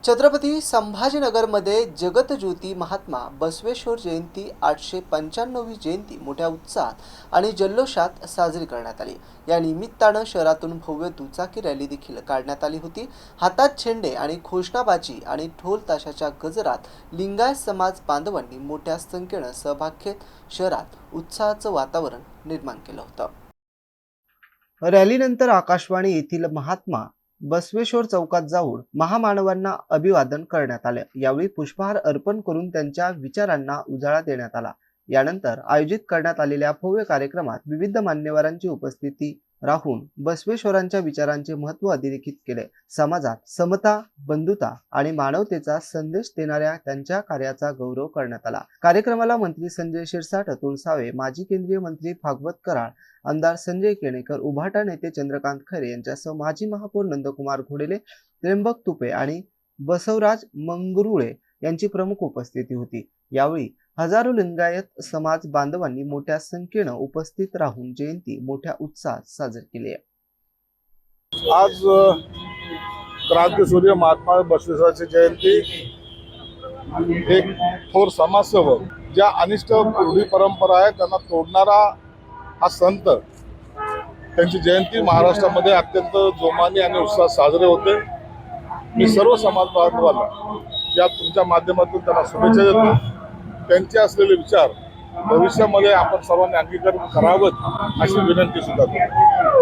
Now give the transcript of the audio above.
छत्रपती संभाजीनगरमध्ये जगतज्योती महात्मा बसवेश्वर जयंती 895वी जयंती मोठ्या उत्साहात आणि जल्लोषात साजरी करण्यात आली। या निमित्तानं शहरातून भव्य दुचाकी रॅली देखील काढण्यात आली होती। हातात झेंडे आणि घोषणाबाजी आणि ढोल ताशाच्या गजरात लिंगायत समाज बांधवांनी मोठ्या संख्येनं सहभाग घेत शहरात उत्साहाचं वातावरण निर्माण केलं होतं। रॅलीनंतर आकाशवाणी येथील महात्मा बसवेश्वर चौकात जाऊन महामानवांना अभिवादन करण्यात आले। यावेळी पुष्पहार अर्पण करून त्यांच्या विचारांना उजाळा देण्यात आला। यानंतर आयोजित करण्यात आलेल्या भव्य कार्यक्रमात विविध मान्यवरांची उपस्थिती राहून बसवेश्वरांच्या विचारांचे महत्त्व अधोरेखित केले। समाजात समता, बंधुता आणि मानवतेचा संदेश देणाऱ्या त्यांच्या कार्याचा गौरव करण्यात आला। कार्यक्रमाला मंत्री संजय शिरसाट, अतुल सावे, माजी केंद्रीय मंत्री भागवत कराड, आमदार संजय केणेकर, उभाटा नेते चंद्रकांत खैरे यांच्यासह माजी महापौर नंदकुमार घोडेले, त्र्यंबक तुपे आणि बसवराज मंगरुळे यांची प्रमुख उपस्थिती होती। यावेळी हजारो लिंगायत समाज बांधवांनी मोठ्या संख्येनं उपस्थित राहून जयंती मोठ्या उत्साहात साजरी केली आहे। आज क्रांतीसूर्य महात्मा बसवेश्वराची जयंती, एक थोर समाजसेवक, ज्या अनिष्ट रूढी परंपरा आहे त्यांना तोडणारा हा संत, त्यांची जयंती महाराष्ट्रामध्ये अत्यंत जोमाने आणि उत्साहात साजरे होते। मी सर्व समाज बांधवांना या तुमच्या माध्यमातून त्यांना शुभेच्छा देतो। त्यांचे असलेले विचार भविष्यामध्ये आपण सर्वांनी अंगीकार करावेत अशी विनंती सुद्धा करतो।